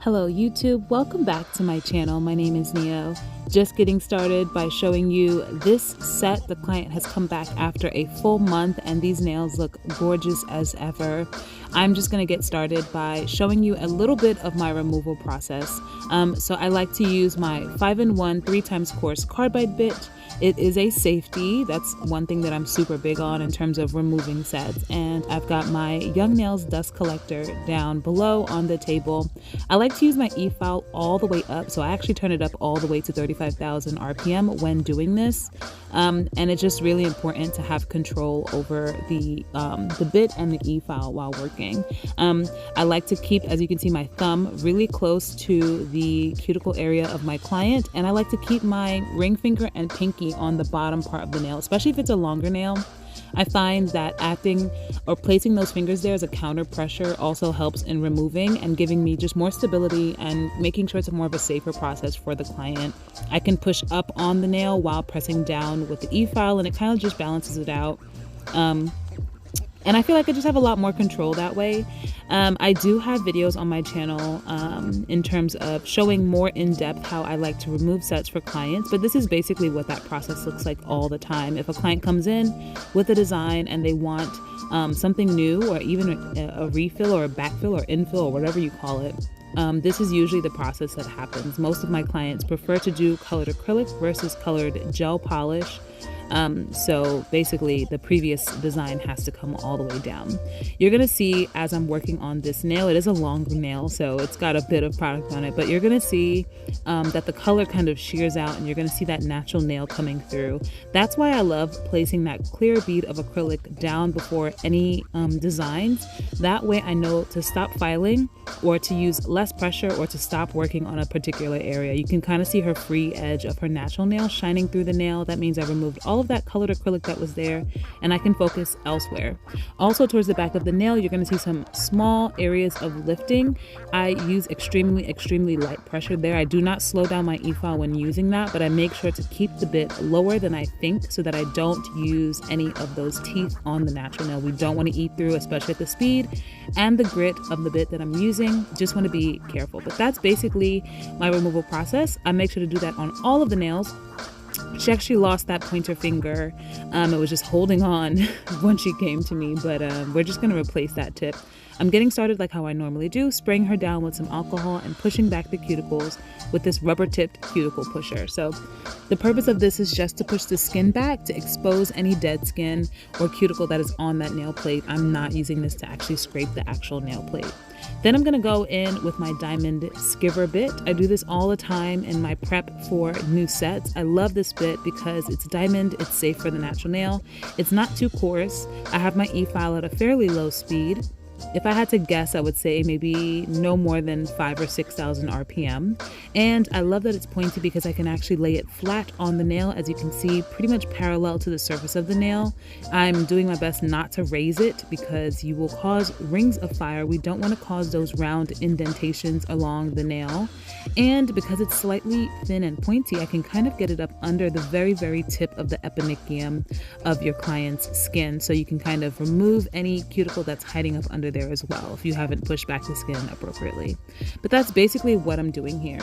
Hello YouTube, welcome back to my channel. My name is Neo. Just getting started by showing you this set. The client has come back after a full month and these nails look gorgeous as ever. I'm just going to get started by showing you a little bit of my removal process. So I like to use my 5-in-1 3x coarse carbide bit. It is a safety. That's one thing that I'm super big on in terms of removing sets. And I've got my Young Nails dust collector down below on the table. I like to use my e-file all the way up. So I actually turn it up all the way to 35,000 RPM when doing this. And it's just really important to have control over the bit and the e-file while working. I like to keep, as you can see, my thumb really close to the cuticle area of my client. And I like to keep my ring finger and pinky on the bottom part of the nail, especially if it's a longer nail. I find that acting or placing those fingers there as a counter pressure also helps in removing and giving me just more stability and making sure it's more of a safer process for the client. I can push up on the nail while pressing down with the e-file, and it kind of just balances it out. And I feel like I just have a lot more control that way. I do have videos on my channel in terms of showing more in depth how I like to remove sets for clients, but this is basically what that process looks like all the time. If a client comes in with a design and they want something new, or even a refill or a backfill or infill or whatever you call it, this is usually the process that happens. Most of my clients prefer to do colored acrylic versus colored gel polish. So basically the previous design has to come all the way down. You're going to see as I'm working on this nail, it is a longer nail, so it's got a bit of product on it, but you're going to see that the color kind of shears out and you're going to see that natural nail coming through. That's why I love placing that clear bead of acrylic down before any designs. That way I know to stop filing or to use less pressure or to stop working on a particular area. You can kind of see her free edge of her natural nail shining through the nail. That means I removed all of that colored acrylic that was there and I can focus elsewhere. Also towards the back of the nail, you're going to see some small areas of lifting. I use extremely light pressure there. I do not slow down my e-file when using that, but I make sure to keep the bit lower than I think so that I don't use any of those teeth on the natural nail. We don't want to eat through, especially at the speed and the grit of the bit that I'm using. Just want to be careful. But that's basically my removal process. I make sure to do that on all of the nails. She actually lost that pointer finger. It was just holding on when she came to me, but we're just going to replace that tip. I'm getting started like how I normally do, spraying her down with some alcohol and pushing back the cuticles with this rubber-tipped cuticle pusher. So the purpose of this is just to push the skin back to expose any dead skin or cuticle that is on that nail plate. I'm not using this to actually scrape the actual nail plate. Then I'm going to go in with my diamond skiver bit. I do this all the time in my prep for new sets. I love this bit because it's diamond, it's safe for the natural nail. It's not too coarse. I have my e-file at a fairly low speed. If I had to guess, I would say maybe no more than 5,000 or 6,000 RPM. And I love that it's pointy because I can actually lay it flat on the nail, as you can see, pretty much parallel to the surface of the nail. I'm doing my best not to raise it because you will cause rings of fire. We don't want to cause those round indentations along the nail. And because it's slightly thin and pointy, I can kind of get it up under the very tip of the eponychium of your client's skin. So you can kind of remove any cuticle that's hiding up under there as well if you haven't pushed back the skin appropriately. But that's basically what I'm doing here.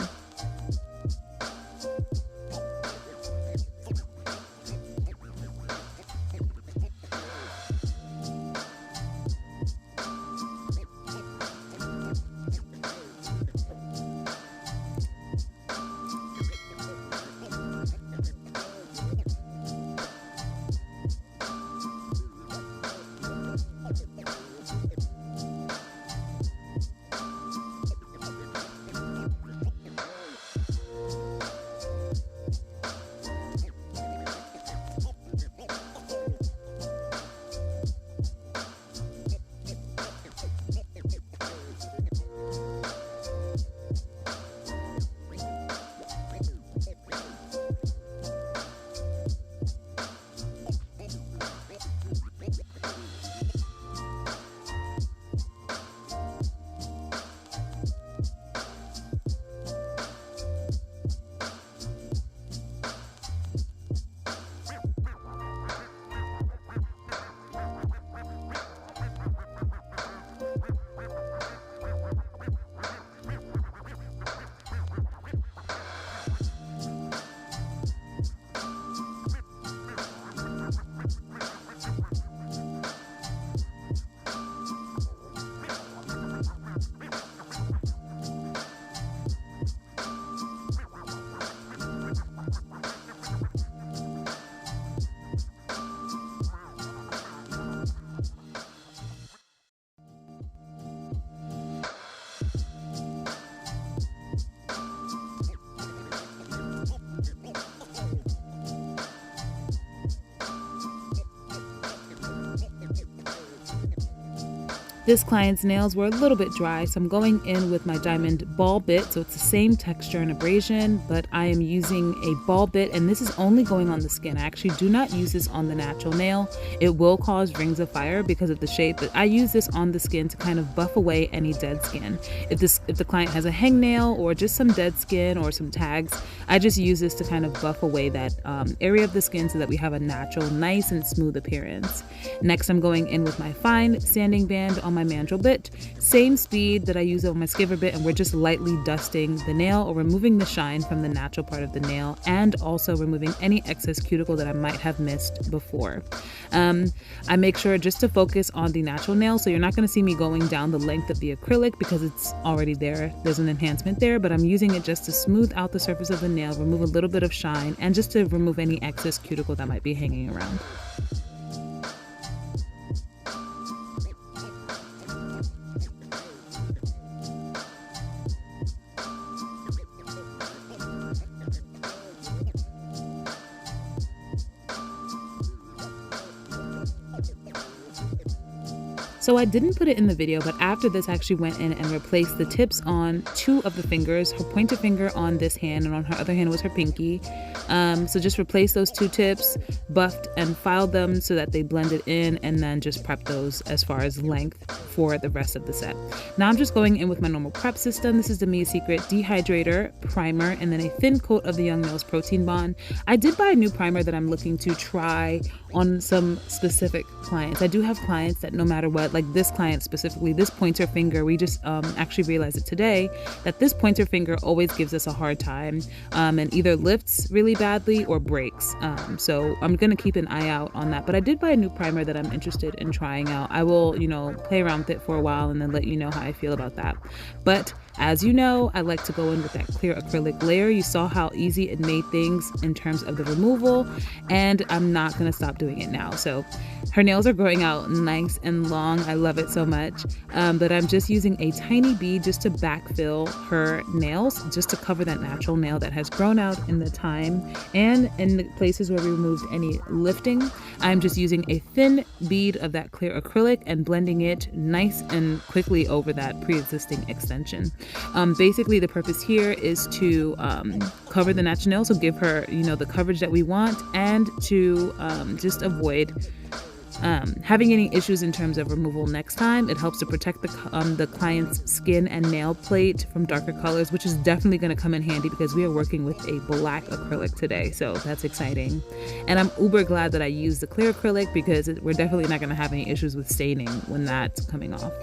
This client's nails were a little bit dry, so I'm going in with my diamond ball bit. So it's the same texture and abrasion, but I am using a ball bit, and this is only going on the skin. I actually do not use this on the natural nail. It will cause rings of fire because of the shape, but I use this on the skin to kind of buff away any dead skin. If the client has a hangnail or just some dead skin or some tags, I just use this to kind of buff away that area of the skin so that we have a natural, nice and smooth appearance. Next, I'm going in with my fine sanding band on my mandrel bit, same speed that I use on my skiver bit, and we're just lightly dusting the nail or removing the shine from the natural part of the nail, and also removing any excess cuticle that I might have missed before. I make sure just to focus on the natural nail, so you're not going to see me going down the length of the acrylic because it's already there. There's an enhancement there, but I'm using it just to smooth out the surface of the nail, remove a little bit of shine, and just to remove any excess cuticle that might be hanging around. So I didn't put it in the video, but after this I actually went in and replaced the tips on 2 of the fingers, her pointer finger on this hand and on her other hand was her pinky. So just replace those 2 tips, buffed and filed them so that they blended in, and then just prep those as far as length for the rest of the set. Now I'm just going in with my normal prep system. This is the Mia Secret dehydrator, primer, and then a thin coat of the Young Nails Protein Bond. I did buy a new primer that I'm looking to try on some specific clients. I do have clients that no matter what, like this client specifically, this pointer finger, we just actually realized it today that this pointer finger always gives us a hard time and either lifts really badly or breaks. So I'm gonna keep an eye out on that. But I did buy a new primer that I'm interested in trying out. I will, play around with it for a while and then let you know how I feel about that. But as you know, I like to go in with that clear acrylic layer. You saw how easy it made things in terms of the removal, and I'm not gonna stop doing it now. So her nails are growing out nice and long. I love it so much. But I'm just using a tiny bead just to backfill her nails, just to cover that natural nail that has grown out in the time. And in the places where we removed any lifting, I'm just using a thin bead of that clear acrylic and blending it nice and quickly over that pre-existing extension. Basically the purpose here is to cover the natural nail, so give her the coverage that we want, and to just avoid having any issues in terms of removal next time. It helps to protect the client's skin and nail plate from darker colors, which is definitely going to come in handy because we are working with a black acrylic today, so that's exciting. And I'm uber glad that I used the clear acrylic because we're definitely not going to have any issues with staining when that's coming off.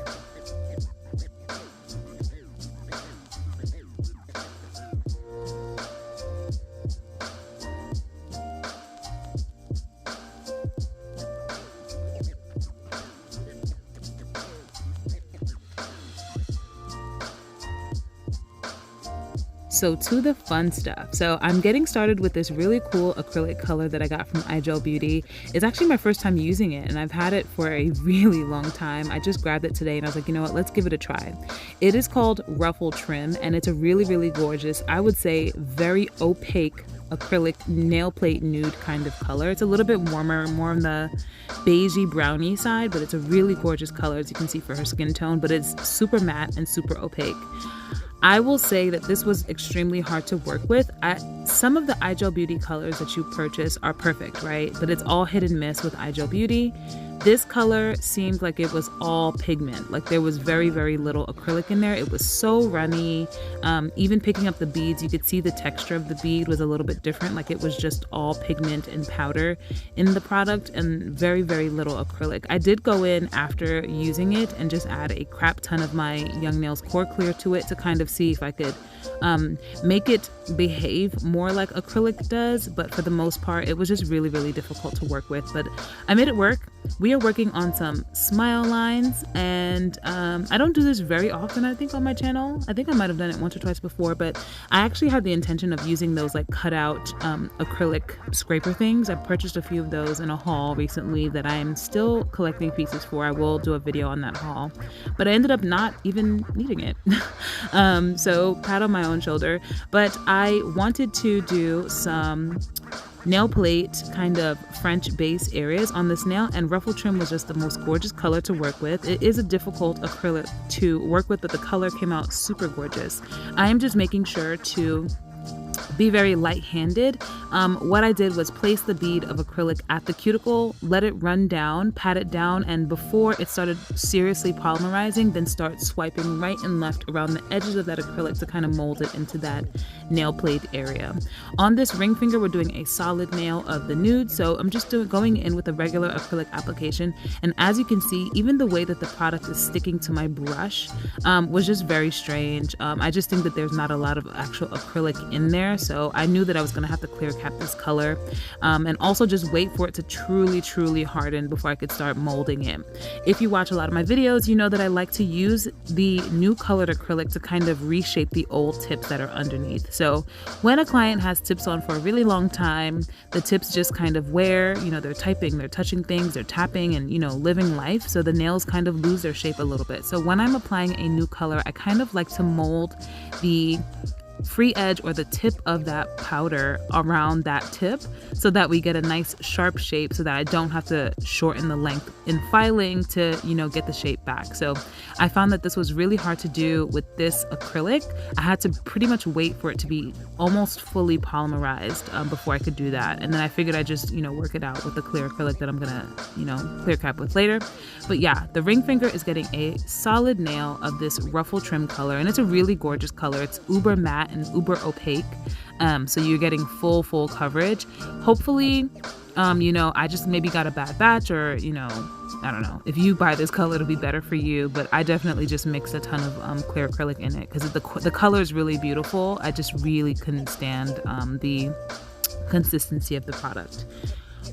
So to the fun stuff. So I'm getting started with this really cool acrylic color that I got from iGel Beauty. It's actually my first time using it, and I've had it for a really long time. I just grabbed it today and I was like, you know what, let's give it a try. It is called Ruffle Trim, and it's a really, really gorgeous, I would say very opaque acrylic nail plate nude kind of color. It's a little bit warmer, more on the beigey brownie side, but it's a really gorgeous color, as you can see, for her skin tone, but it's super matte and super opaque. I will say that this was extremely hard to work with. Some of the iGel Beauty colors that you purchase are perfect, right? But it's all hit and miss with iGel Beauty. This color seemed like it was all pigment. Like there was very, very little acrylic in there. It was so runny. Even picking up the beads, you could see the texture of the bead was a little bit different. Like it was just all pigment and powder in the product and very, very little acrylic. I did go in after using it and just add a crap ton of my Young Nails Core Clear to it to kind of see if I could make it behave more like acrylic does. But for the most part, it was just really, really difficult to work with. But I made it work. We are working on some smile lines, and I don't do this very often, I think, on my channel. I think I might have done it once or twice before, but I actually had the intention of using those like cutout acrylic scraper things. I purchased a few of those in a haul recently that I am still collecting pieces for. I will do a video on that haul, but I ended up not even needing it. So pat on my own shoulder. But I wanted to do some nail plate kind of French base areas on this nail, and ruffle trim was just the most gorgeous color to work with. It is a difficult acrylic to work with, but the color came out super gorgeous. I am just making sure to be very light-handed. What I did was place the bead of acrylic at the cuticle, let it run down, pat it down, and before it started seriously polymerizing, then start swiping right and left around the edges of that acrylic to kind of mold it into that nail plate area. On this ring finger, we're doing a solid nail of the nude, so I'm just going in with a regular acrylic application, and as you can see, even the way that the product is sticking to my brush was just very strange. I just think that there's not a lot of actual acrylic in there, so I knew that I was going to have to clear cap this color, and also just wait for it to truly harden before I could start molding it. If you watch a lot of my videos, you know that I like to use the new colored acrylic to kind of reshape the old tips that are underneath. So when a client has tips on for a really long time, the tips just kind of wear, they're typing, they're touching things, they're tapping and, living life. So the nails kind of lose their shape a little bit. So when I'm applying a new color, I kind of like to mold the free edge or the tip of that powder around that tip so that we get a nice sharp shape so that I don't have to shorten the length in filing to, get the shape back. So I found that this was really hard to do with this acrylic. I had to pretty much wait for it to be almost fully polymerized before I could do that. And then I figured I'd just, work it out with the clear acrylic that I'm gonna, clear cap with later. But yeah, the ring finger is getting a solid nail of this ruffle trim color, and it's a really gorgeous color. It's uber matte and uber opaque, so you're getting full coverage. Hopefully, I just maybe got a bad batch, or I don't know. If you buy this color, it'll be better for you, but I definitely just mixed a ton of clear acrylic in it because the color is really beautiful. I just really couldn't stand the consistency of the product.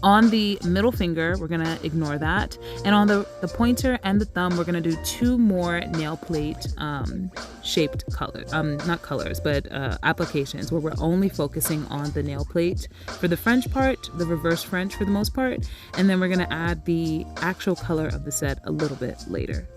On the middle finger, we're going to ignore that. And on the pointer and the thumb, we're going to do 2 more nail plate shaped colors, not colors, but applications where we're only focusing on the nail plate for the French part, the reverse French for the most part. And then we're going to add the actual color of the set a little bit later.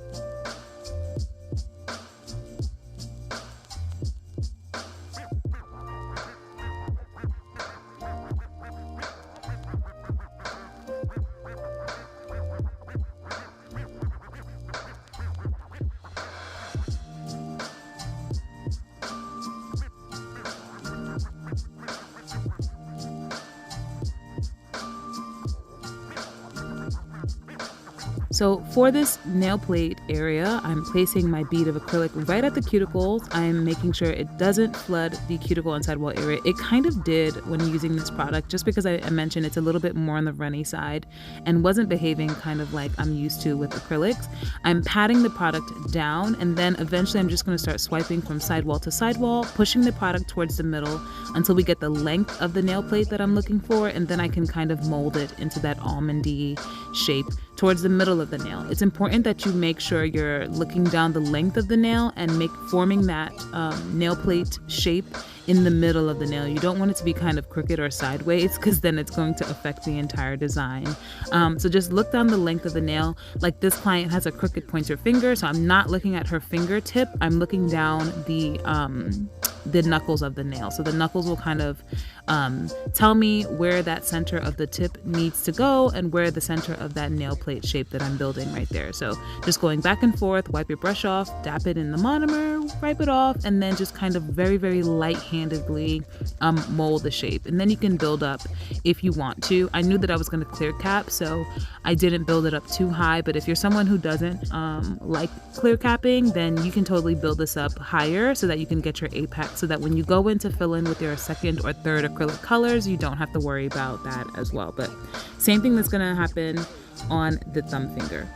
So for this nail plate area, I'm placing my bead of acrylic right at the cuticles. I'm making sure it doesn't flood the cuticle and sidewall area. It kind of did when using this product, just because I mentioned it's a little bit more on the runny side and wasn't behaving kind of like I'm used to with acrylics. I'm patting the product down, and then eventually I'm just going to start swiping from sidewall to sidewall, pushing the product towards the middle until we get the length of the nail plate that I'm looking for, and then I can kind of mold it into that almondy shape towards the middle of the nail. It's important that you make sure you're looking down the length of the nail and forming that nail plate shape in the middle of the nail. You don't want it to be kind of crooked or sideways, because then it's going to affect the entire design. So just look down the length of the nail. Like this client has a crooked pointer finger, so I'm not looking at her fingertip. I'm looking down the knuckles of the nail. So the knuckles will kind of tell me where that center of the tip needs to go and where the center of that nail plate shape that I'm building right there. So just going back and forth, wipe your brush off, dap it in the monomer, wipe it off, and then just kind of very, very light-handedly mold the shape. And then you can build up if you want to. I knew that I was going to clear cap, so I didn't build it up too high. But if you're someone who doesn't like clear capping, then you can totally build this up higher so that you can get your apex, so that when you go in to fill in with your second or third acrylic colors, you don't have to worry about that as well. But same thing that's going to happen on the thumb finger.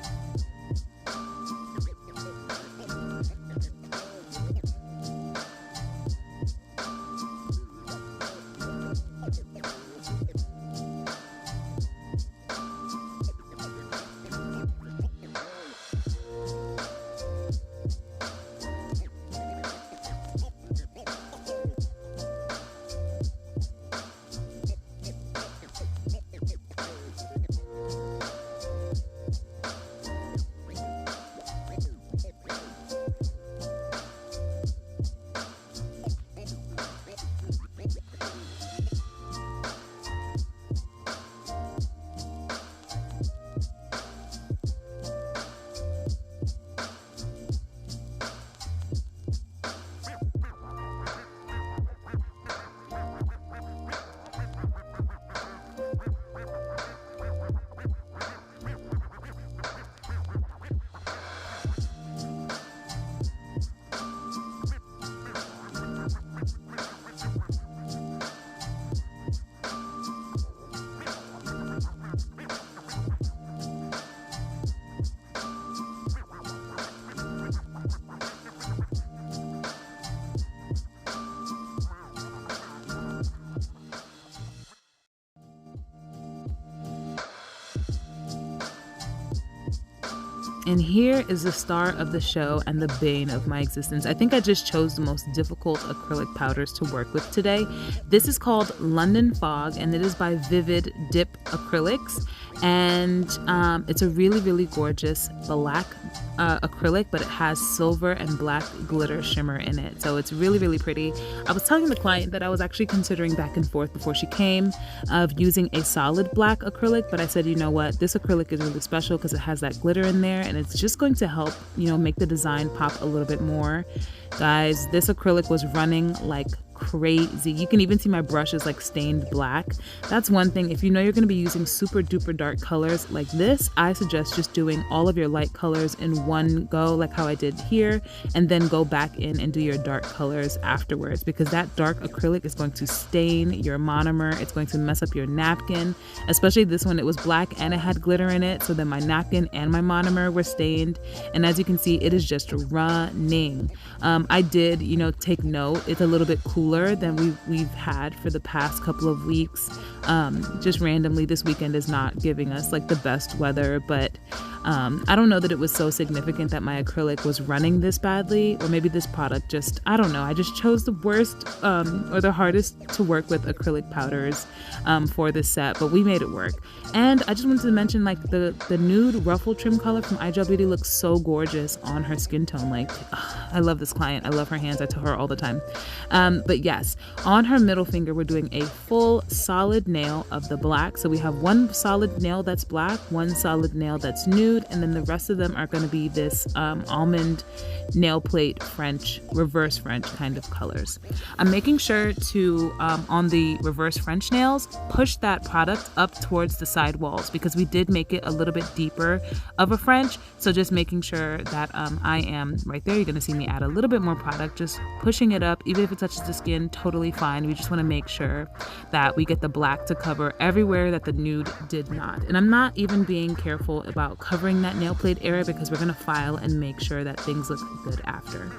And here is the star of the show and the bane of my existence. I think I just chose the most difficult acrylic powders to work with today. This is called London Fog, and it is by Vivid Dip Acrylics. And it's a really, really gorgeous black acrylic, but it has silver and black glitter shimmer in it. So it's really, really pretty. I was telling the client that I was actually considering back and forth before she came of using a solid black acrylic, but I said, you know what, this acrylic is really special because it has that glitter in there, and it's just going to help, you know, make the design pop a little bit more. Guys, this acrylic was running like crazy. You can even see my brush is like stained black. That's one thing. If you know you're going to be using super duper dark colors like this, I suggest just doing all of your light colors in one go, like how I did here, and then go back in and do your dark colors afterwards, because that dark acrylic is going to stain your monomer. It's going to mess up your napkin, especially this one. It was black and it had glitter in it, so then my napkin and my monomer were stained, and as you can see, it is just running. I did, you know, take note. It's a little bit cooler than we've had for the past couple of weeks. Just randomly, this weekend is not giving us like the best weather, but I don't know that it was so significant that my acrylic was running this badly, or maybe this product just, I don't know, I just chose the worst or the hardest to work with acrylic powders for this set, but we made it work. And I just wanted to mention, like, the nude ruffle trim color from iGel Beauty looks so gorgeous on her skin tone. Like, I love this client. I love her hands. I tell her all the time. But yes, on her middle finger, we're doing a full solid nail of the black. So we have one solid nail that's black, one solid nail that's nude, and then the rest of them are going to be this almond nail plate French, reverse French kind of colors. I'm making sure to, on the reverse French nails, push that product up towards the side walls, because we did make it a little bit deeper of a French. So just making sure that I am right there. You're going to see me add a little bit more product, just pushing it up. Even if it touches the skin, totally fine. We just want to make sure that we get the black to cover everywhere that the nude did not. And I'm not even being careful about covering that nail plate area, because we're going to file and make sure that things look good after.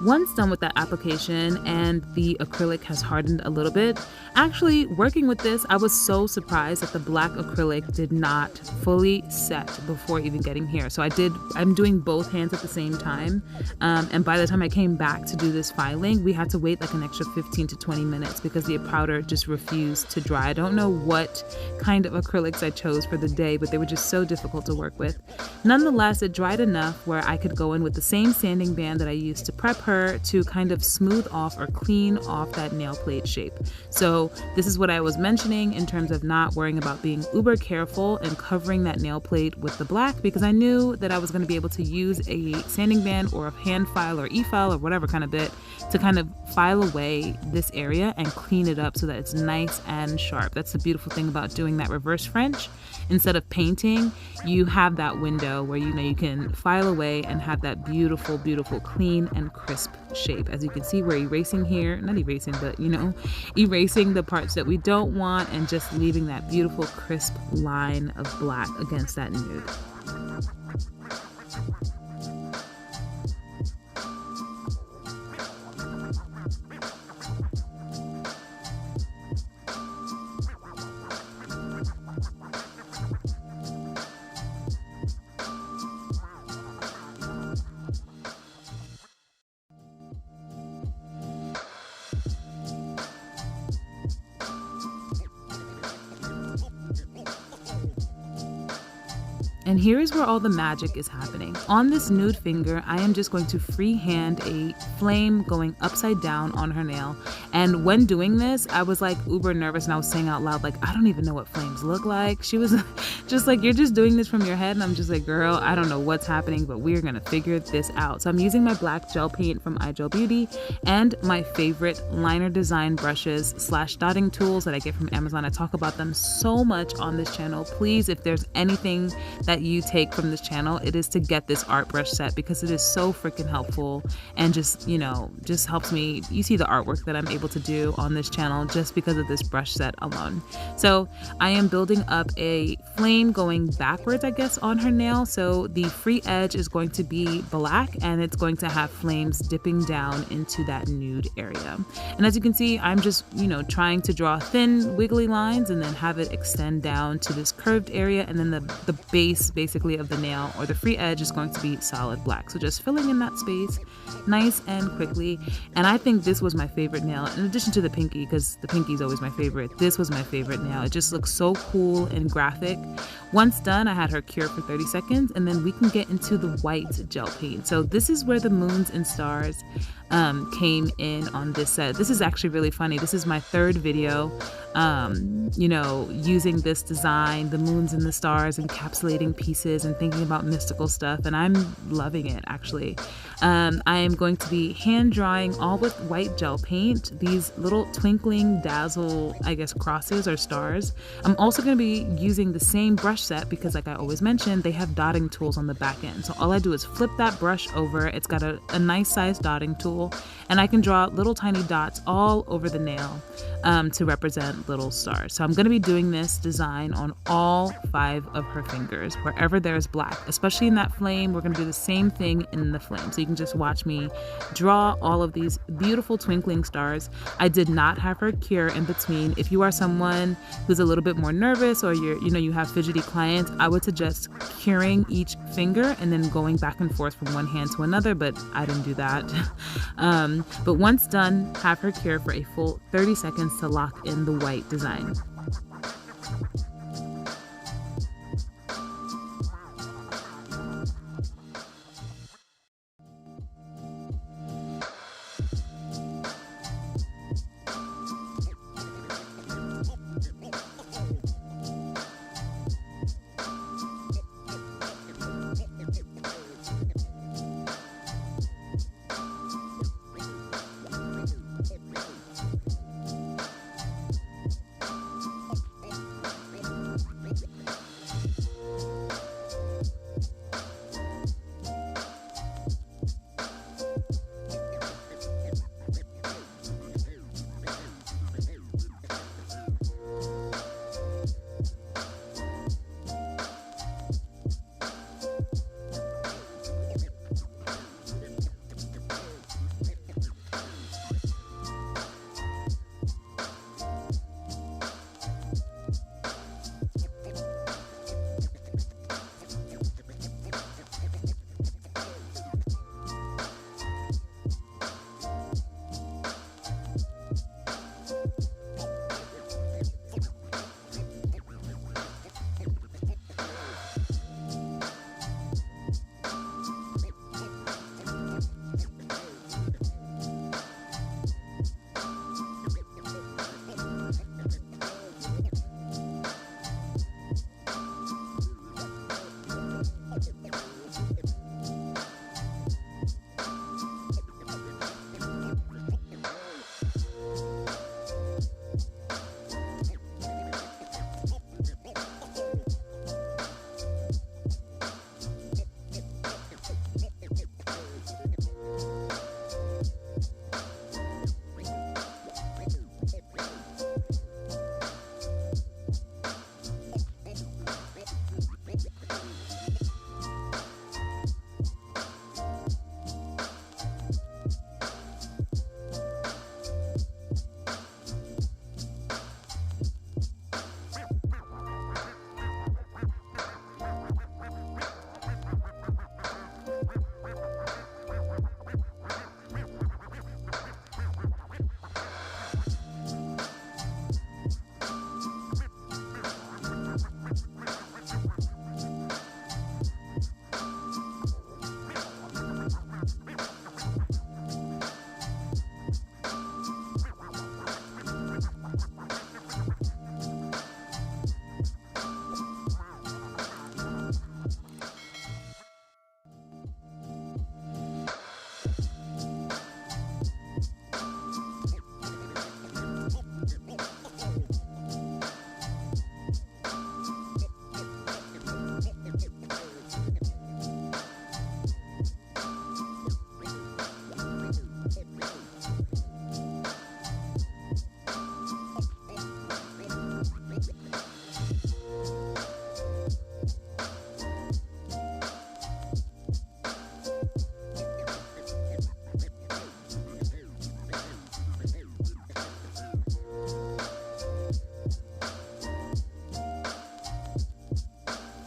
Once done with that application and the acrylic has hardened a little bit, actually working with this, I was so surprised that the black acrylic did not fully set before even getting here. So I'm doing both hands at the same time. And by the time I came back to do this filing, we had to wait like an extra 15 to 20 minutes because the powder just refused to dry. I don't know what kind of acrylics I chose for the day, but they were just so difficult to work with. Nonetheless, it dried enough where I could go in with the same sanding band that I used to prep her to kind of smooth off or clean off that nail plate shape. So this is what I was mentioning in terms of not worrying about being uber careful and covering that nail plate with the black, because I knew that I was going to be able to use a sanding band or a hand file or e-file or whatever kind of bit to kind of file away this area and clean it up so that it's nice and sharp. That's the beautiful thing about doing that reverse French. Instead of painting, you have that window where you can file away and have that beautiful, beautiful, clean and crisp crisp shape. As you can see, we're erasing here, not erasing, but erasing the parts that we don't want and just leaving that beautiful crisp line of black against that nude. And here is where all the magic is happening. On this nude finger, I am just going to freehand a flame going upside down on her nail. And when doing this, I was like uber nervous and I was saying out loud, like, I don't even know what flames look like. She was just like, you're just doing this from your head. And I'm just like, girl, I don't know what's happening, but we're gonna figure this out. So I'm using my black gel paint from iGel Beauty and my favorite liner design brushes / dotting tools that I get from Amazon. I talk about them so much on this channel. Please, if there's anything that you take from this channel, it is to get this art brush set, because it is so freaking helpful and just helps me. You see the artwork that I'm able to do on this channel just because of this brush set alone. So I am building up a flame going backwards, I guess, on her nail. So the free edge is going to be black and it's going to have flames dipping down into that nude area. And as you can see, I'm just trying to draw thin wiggly lines and then have it extend down to this curved area, and then the base basically of the nail or the free edge is going to be solid black. So just filling in that space nice and quickly. And I think this was my favorite nail, in addition to the pinky, because the pinky is always my favorite. This was my favorite nail. It just looks so cool and graphic. Once done, I had her cure for 30 seconds, and then we can get into the white gel paint. So this is where the moons and stars came in on this set. This is actually really funny. This is my third video, using this design, the moons and the stars, encapsulating pieces and thinking about mystical stuff, and I'm loving it actually. I am going to be hand drawing all with white gel paint, these little twinkling dazzle, I guess, crosses or stars. I'm also going to be using the same brush set because, like I always mention, they have dotting tools on the back end. So all I do is flip that brush over. It's got a nice size dotting tool, and I can draw little tiny dots all over the nail to represent little stars. So I'm going to be doing this design on all 5 of her fingers, wherever there's black, especially in that flame. We're going to do the same thing in the flame. So you can just watch me draw all of these beautiful twinkling stars. I did not have her cure in between. If you are someone who's a little bit more nervous, or you have fidgety clients, I would suggest curing each finger and then going back and forth from one hand to another, but I didn't do that. But once done, have her cure for a full 30 seconds to lock in the white design.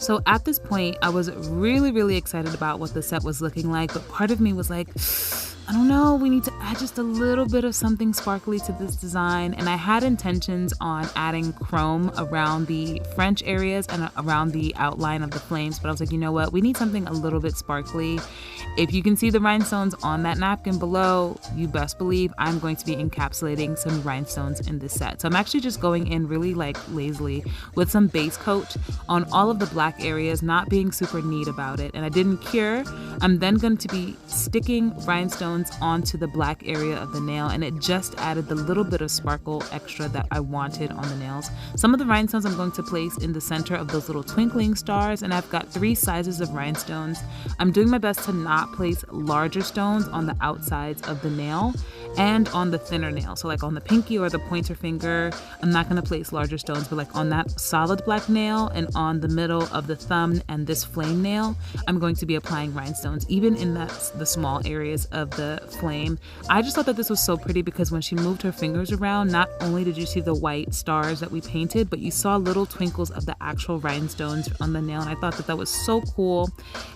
So at this point, I was really, really excited about what the set was looking like, but part of me was like, I don't know, we need to add just a little bit of something sparkly to this design. And I had intentions on adding chrome around the French areas and around the outline of the flames, but I was like, you know what, we need something a little bit sparkly. If you can see the rhinestones on that napkin below, you best believe I'm going to be encapsulating some rhinestones in this set. So I'm actually just going in really like lazily with some base coat on all of the black areas, not being super neat about it. And I didn't cure. I'm then going to be sticking rhinestones onto the black area of the nail, and it just added the little bit of sparkle extra that I wanted on the nails. Some of the rhinestones I'm going to place in the center of those little twinkling stars, and I've got 3 sizes of rhinestones. I'm doing my best to not place larger stones on the outsides of the nail and on the thinner nail. So like on the pinky or the pointer finger, I'm not going to place larger stones, but like on that solid black nail and on the middle of the thumb and this flame nail, I'm going to be applying rhinestones, even in the small areas of the flame. I just thought that this was so pretty because when she moved her fingers around, not only did you see the white stars that we painted, but you saw little twinkles of the actual rhinestones on the nail, and I thought that that was so cool.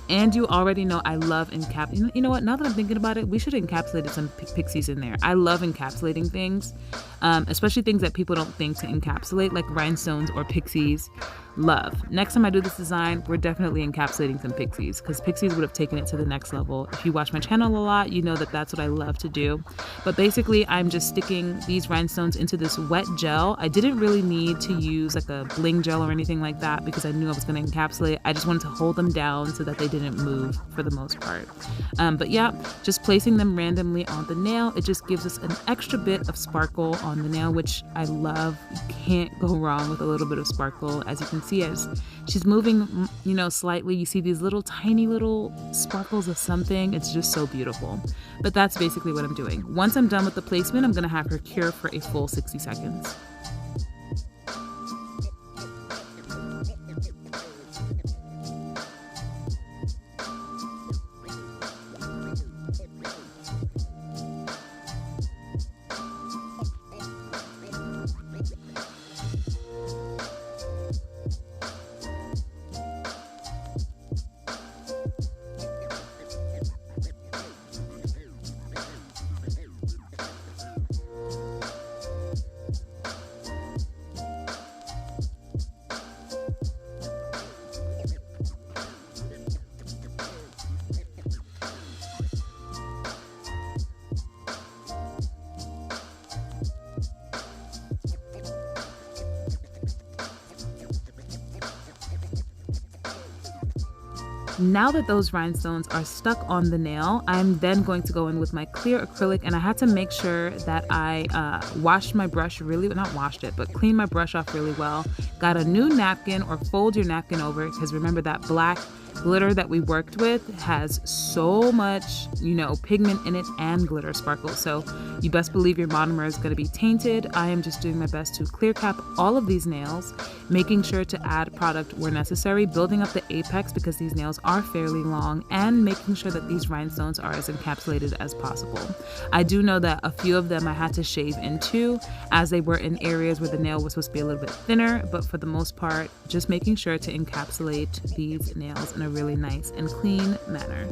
And you already know I love you know what, now that I'm thinking about it, we should have encapsulated some pixies in there. I love encapsulating things, especially things that people don't think to encapsulate, like rhinestones or pixies. Love. Next time I do this design, we're definitely encapsulating some pixies, because pixies would have taken it to the next level. If you watch my channel a lot, you know that that's what I love to do. But basically, I'm just sticking these rhinestones into this wet gel. I didn't really need to use like a bling gel or anything like that because I knew I was going to encapsulate. I just wanted to hold them down so that they didn't move for the most part. But yeah, just placing them randomly on the nail, it just gives us an extra bit of sparkle on the nail, which I love. You can't go wrong with a little bit of sparkle. As you can see, as she's moving, you know, slightly, you see these little tiny little sparkles of something. It's just so beautiful. But that's basically what I'm doing. Once I'm done with the placement, I'm going to have her cure for a full 60 seconds. Now that those rhinestones are stuck on the nail, I'm then going to go in with my clear acrylic, and I had to make sure that I washed my brush really, not washed it, but cleaned my brush off really well. Got a new napkin, or fold your napkin over, because remember that black glitter that we worked with has so much, you know, pigment in it and glitter sparkles. So you best believe your monomer is going to be tainted. I am just doing my best to clear cap all of these nails, making sure to add product where necessary, building up the apex because these nails are fairly long, and making sure that these rhinestones are as encapsulated as possible. I do know that a few of them I had to shave into, as they were in areas where the nail was supposed to be a little bit thinner, but for the most part, just making sure to encapsulate these nails in a really nice and clean manner.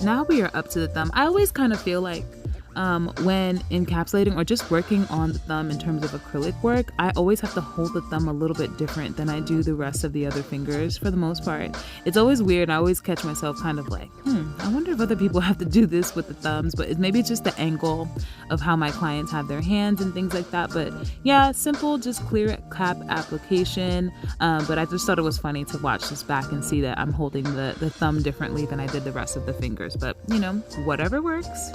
Now we are up to the thumb. I always kind of feel like when encapsulating or just working on the thumb in terms of acrylic work, I always have to hold the thumb a little bit different than I do the rest of the other fingers for the most part. It's always weird. I always catch myself kind of like, I wonder if other people have to do this with the thumbs, but maybe it's just the angle of how my clients have their hands and things like that. But yeah, simple, just clear cap application. But I just thought it was funny to watch this back and see that I'm holding the thumb differently than I did the rest of the fingers. But you know, whatever works.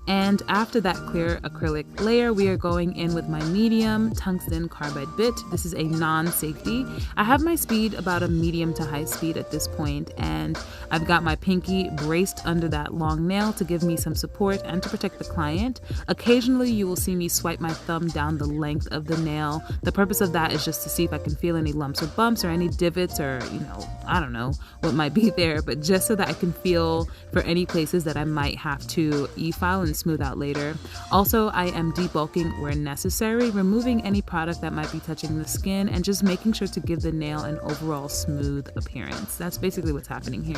And after that clear acrylic layer, we are going in with my medium tungsten carbide bit. This is a non-safety. I have my speed about a medium to high speed at this point, and I've got my pinky braced under that long nail to give me some support and to protect the client. Occasionally, you will see me swipe my thumb down the length of the nail. The purpose of that is just to see if I can feel any lumps or bumps or any divots or, I don't know what might be there, but just so that I can feel for any places that I might have to e-file and smooth out later. Also, I am debulking where necessary, removing any product that might be touching the skin and just making sure to give the nail an overall smooth appearance. That's basically what's happening here.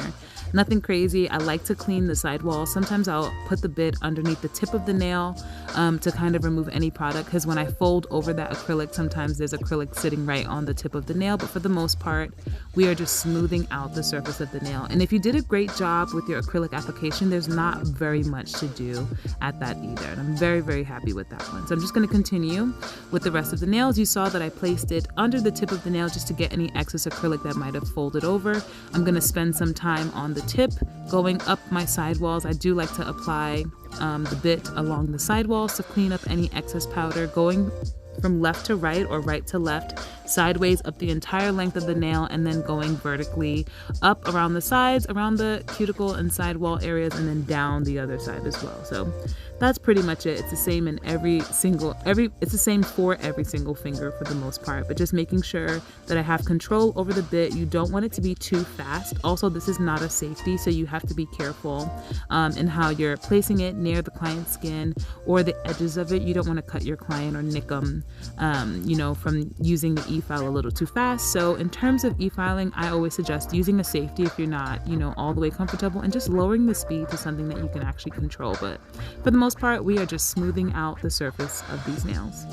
Nothing crazy. I like to clean the sidewall. Sometimes I'll put the bit underneath the tip of the nail to kind of remove any product, because when I fold over that acrylic, sometimes there's acrylic sitting right on the tip of the nail, but for the most part, we are just smoothing out the surface of the nail. And if you did a great job with your acrylic application, there's not very much to do at that either. And I'm very, very happy with that one. So I'm just going to continue with the rest of the nails. You saw that I placed it under the tip of the nail just to get any excess acrylic that might have folded over. I'm going to spend some time on the tip, going up my sidewalls. I do like to apply the bit along the sidewalls to clean up any excess powder, going from left to right or right to left, sideways up the entire length of the nail, and then going vertically up around the sides, around the cuticle and sidewall areas, and then down the other side as well. So that's pretty much it. It's the same in it's the same for every single finger for the most part, but just making sure that I have control over the bit. You don't want it to be too fast. Also, this is not a safety, so you have to be careful in how you're placing it near the client's skin or the edges of it. You don't want to cut your client or nick them, from using the e-file a little too fast. So in terms of e-filing, I always suggest using a safety if you're not, all the way comfortable, and just lowering the speed to something that you can actually control. But for the most part, we are just smoothing out the surface of these nails.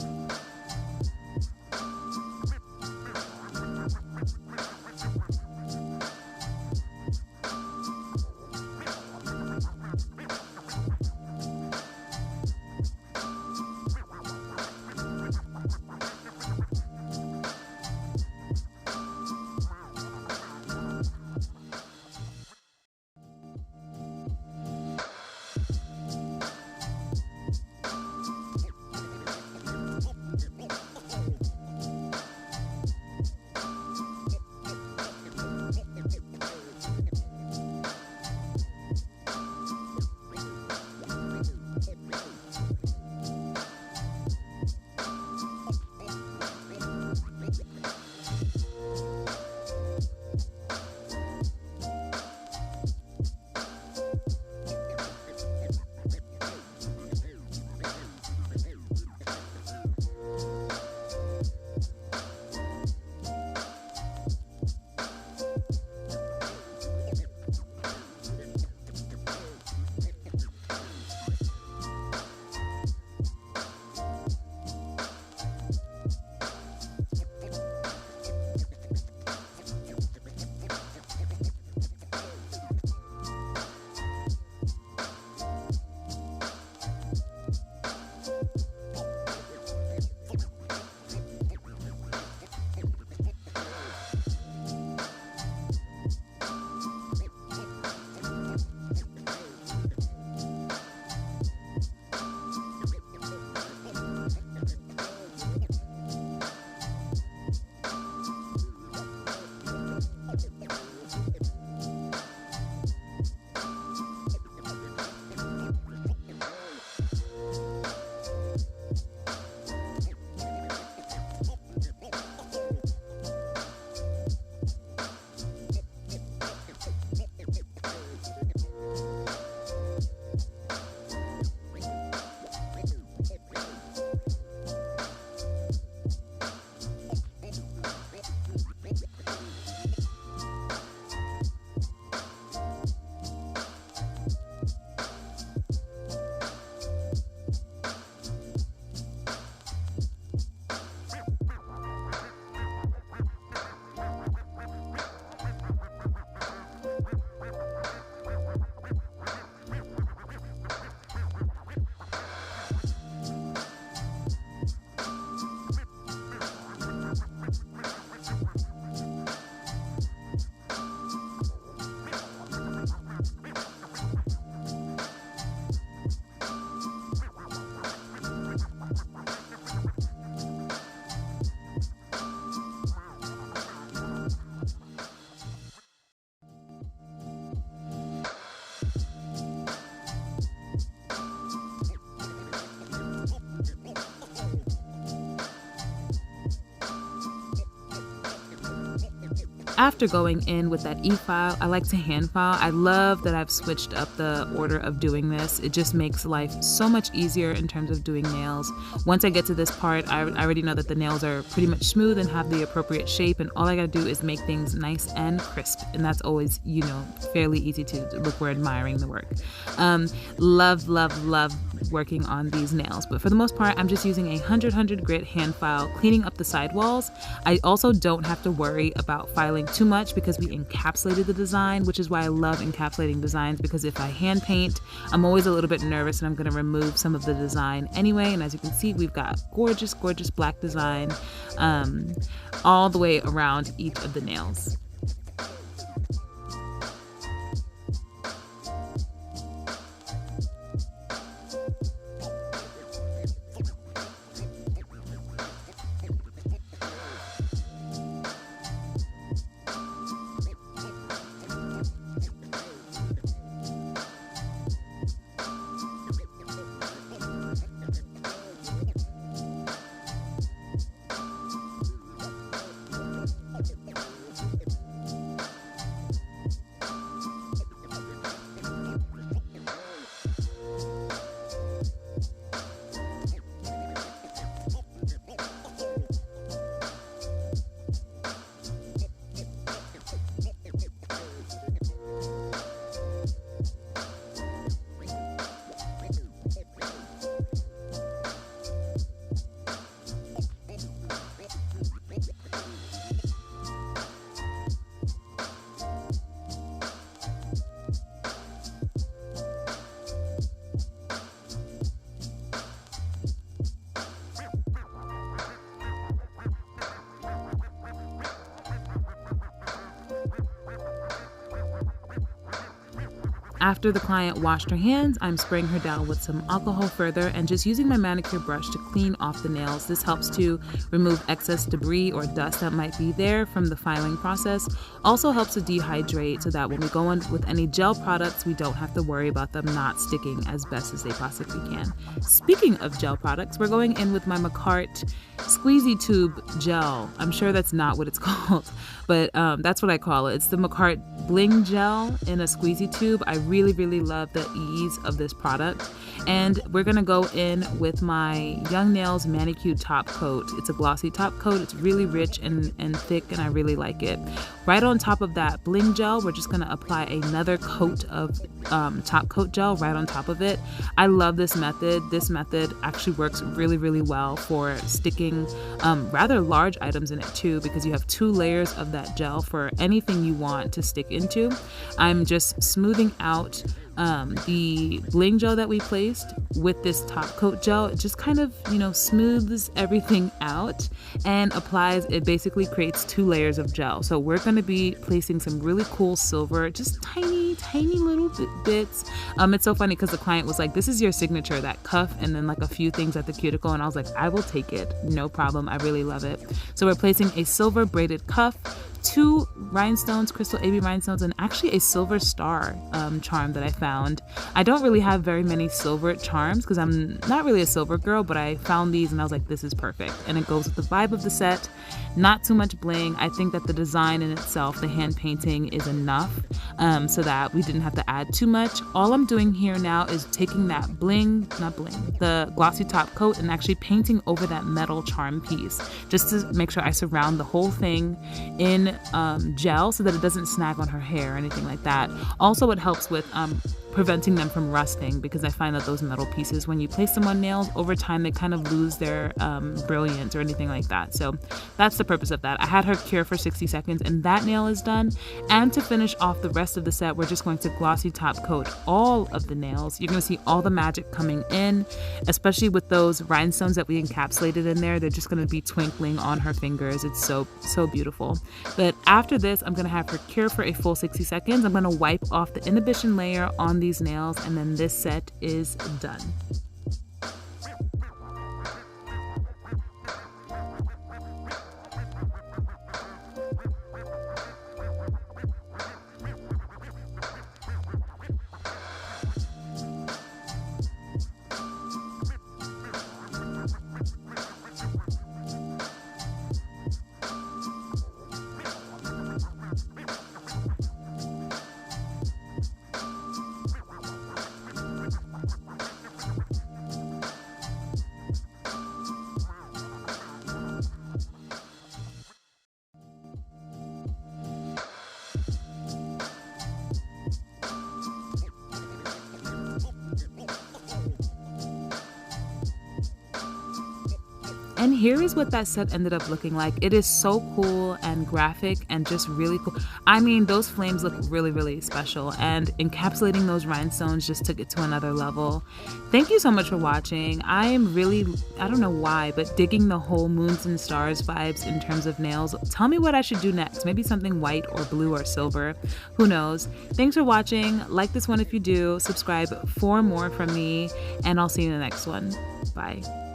After going in with that e-file, I like to hand file. I love that I've switched up the order of doing this. It just makes life so much easier in terms of doing nails. Once I get to this part, I already know that the nails are pretty much smooth and have the appropriate shape, and all I gotta do is make things nice and crisp, and that's always, you know, fairly easy to look. We're admiring the work. Love working on these nails, but for the most part, I'm just using a 100 grit hand file, cleaning up the sidewalls. I also don't have to worry about filing too much because we encapsulated the design, which is why I love encapsulating designs, because if I hand paint, I'm always a little bit nervous and I'm going to remove some of the design anyway. And as you can see, we've got gorgeous black design all the way around each of the nails. After the client washed her hands, I'm spraying her down with some alcohol further and just using my manicure brush to clean off the nails. This helps to remove excess debris or dust that might be there from the filing process. Also helps to dehydrate so that when we go in with any gel products, we don't have to worry about them not sticking as best as they possibly can. Speaking of gel products, we're going in with my Macart Squeezy Tube Gel. I'm sure that's not what it's called, but that's what I call it. It's the Macart Bling Gel in a squeezy tube. I really love the ease of this product. And we're gonna go in with my Young Nails Manicure Top Coat. It's a glossy top coat. It's really rich and thick, and I really like it. Right on top of that Bling Gel, we're just gonna apply another coat of top coat gel right on top of it. I love this method. This method actually works really well for sticking rather large items in it too, because you have 2 layers of that gel for anything you want to stick into. I'm just smoothing out the Bling Gel that we placed with this top coat gel. It just kind of, smooths everything out and applies, it basically creates 2 layers of gel. So we're going to be placing some really cool silver, just tiny little bits. It's so funny because the client was like, this is your signature, that cuff, and then like a few things at the cuticle. And I was like, I will take it. No problem. I really love it. So we're placing a silver braided cuff, 2 rhinestones, crystal AB rhinestones, and actually a silver star charm that I found. I don't really have very many silver charms because I'm not really a silver girl, but I found these and I was like, this is perfect. And it goes with the vibe of the set. Not too much bling. I think that the design in itself, the hand painting, is enough so that we didn't have to add too much. All I'm doing here now is taking that the glossy top coat, and actually painting over that metal charm piece just to make sure I surround the whole thing in gel so that it doesn't snag on her hair or anything like that. Also, it helps with preventing them from rusting, because I find that those metal pieces, when you place them on nails, over time they kind of lose their brilliance or anything like that. So that's the purpose of that. I had her cure for 60 seconds and that nail is done. And to finish off the rest of the set, we're just going to glossy top coat all of the nails. You're going to see all the magic coming in, especially with those rhinestones that we encapsulated in there. They're just going to be twinkling on her fingers. It's so beautiful. But after this, I'm going to have her cure for a full 60 seconds. I'm going to wipe off the inhibition layer on these nails, and then this set is done. And here is what that set ended up looking like. It is so cool and graphic and just really cool. I mean, those flames look really, really special, and encapsulating those rhinestones just took it to another level. Thank you so much for watching. I am really, I don't know why, but digging the whole moons and stars vibes in terms of nails. Tell me what I should do next. Maybe something white or blue or silver. Who knows? Thanks for watching. Like this one if you do. Subscribe for more from me, and I'll see you in the next one. Bye.